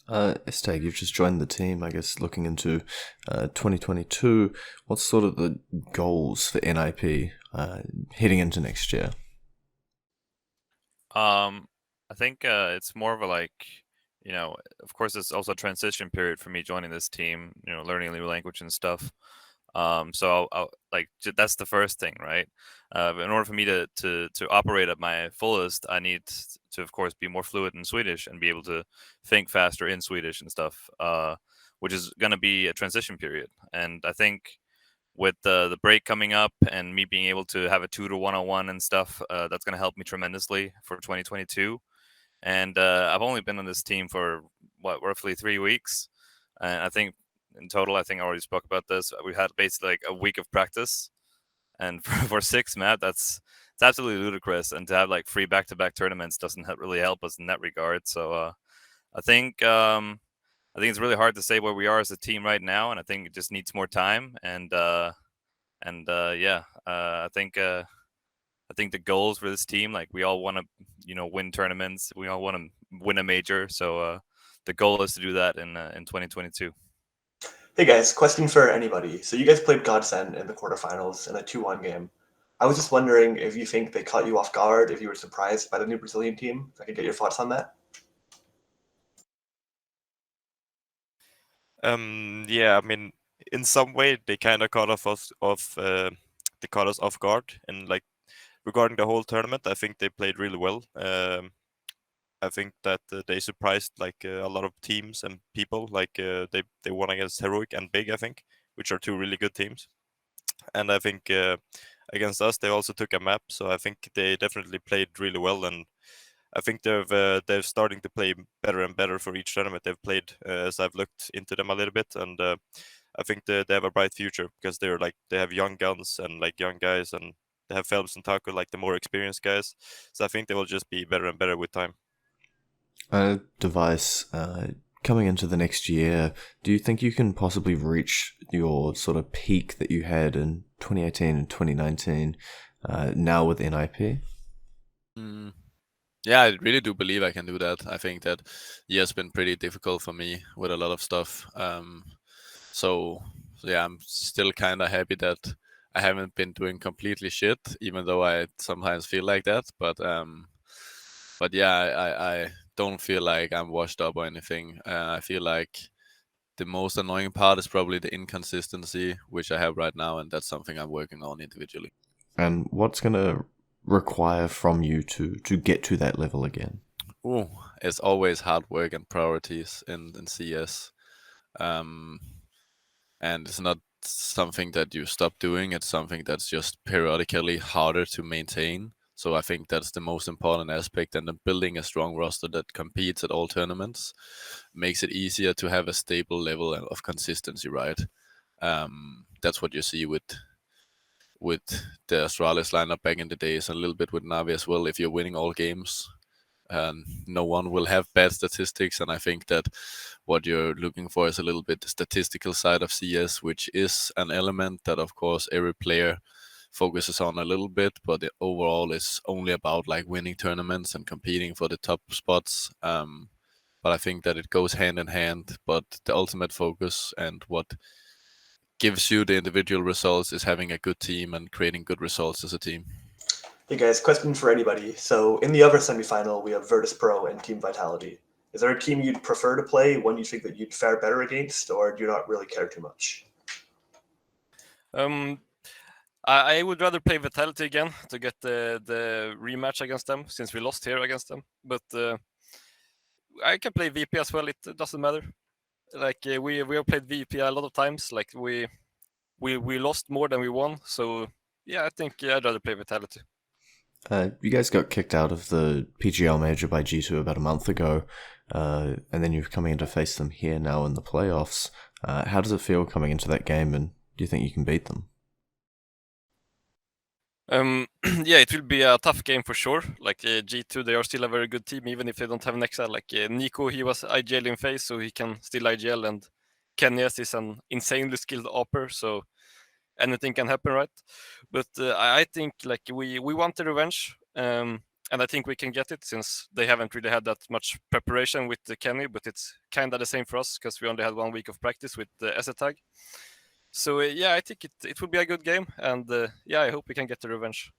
Estag, you've just joined the team, I guess, looking into 2022. What's sort of the goals for NiP heading into next year? I think it's more of a of course, it's also a transition period for me joining this team. Learning a new language and stuff. So that's the first thing, right? In order for me to operate at my fullest, I need to, of course, be more fluent in Swedish and be able to think faster in Swedish and stuff. Which is going to be a transition period, and I think with the break coming up and me being able to have a tutor one-on-one and stuff, that's going to help me tremendously for 2022. And I've only been on this team for roughly 3 weeks, and I think in total, I think I already spoke about this. We had basically like a week of practice, and for 6 map, it's absolutely ludicrous. And to have like 3 back-to-back tournaments doesn't really help us in that regard. So I think I think it's really hard to say where we are as a team right now, and I think it just needs more time. Yeah, I think the goals for this team, like we all want to, win tournaments. We all want to win a major. So the goal is to do that in 2022. Hey guys, question for anybody. So you guys played GODSENT in the quarterfinals in a 2-1 game. I was just wondering if you think they caught you off guard, if you were surprised by the new Brazilian team. If I could get your thoughts on that. Yeah, I mean, in some way they kind of they caught us off guard, and like regarding the whole tournament, I think they played really well. I think that they surprised like a lot of teams and people. Like they won against Heroic and Big, I think, which are two really good teams. And I think against us, they also took a map, so I think they definitely played really well. And I think they're starting to play better and better for each tournament they've played, as I've looked into them a little bit. And I think they have a bright future because they have young guns and like young guys, and they have Phelps and Taco, like the more experienced guys. So I think they will just be better and better with time. Device, coming into the next year, do you think you can possibly reach your sort of peak that you had in 2018 and 2019 now with NiP? Yeah, I really do believe I can do that. I think that year's been pretty difficult for me with a lot of stuff. So yeah, I'm still kind of happy that I haven't been doing completely shit, even though I sometimes feel like that. But yeah, I don't feel like I'm washed up or anything. I feel like the most annoying part is probably the inconsistency, which I have right now, and that's something I'm working on individually. And what's going to require from you to get to that level again? Ooh, it's always hard work and priorities in CS. And it's not something that you stop doing. It's something that's just periodically harder to maintain. So I think that's the most important aspect. And then building a strong roster that competes at all tournaments makes it easier to have a stable level of consistency, right? That's what you see with the Astralis lineup back in the days, and a little bit with Navi as well. If you're winning all games, no one will have bad statistics. And I think that what you're looking for is a little bit the statistical side of CS, which is an element that, of course, every player focuses on a little bit, but overall is only about like winning tournaments and competing for the top spots. But I think that it goes hand in hand. But the ultimate focus and what gives you the individual results is having a good team and creating good results as a team. Hey guys, question for anybody. So in the other semifinal, we have Virtus Pro and Team Vitality. Is there a team you'd prefer to play, one you think that you'd fare better against, or do you not really care too much? I would rather play Vitality again to get the rematch against them, since we lost here against them. But I can play VP as well. It doesn't matter. Like we have played VP a lot of times. Like we lost more than we won. So yeah, I think I'd rather play Vitality. You guys got kicked out of the PGL major by G2 about a month ago, and then you're coming in to face them here now in the playoffs. How does it feel coming into that game, and do you think you can beat them? Yeah, it will be a tough game for sure. Like G2, they are still a very good team, even if they don't have Nexa. Like Nico, he was IGL in phase, so he can still IGL, and Kenyas is an insanely skilled upper, so anything can happen, right? But I think like we want the revenge. and I think we can get it since they haven't really had that much preparation with the Kenny, but it's kind of the same for us because we only had 1 week of practice with the asset tag. So yeah, I think it will be a good game, and yeah, I hope we can get the revenge.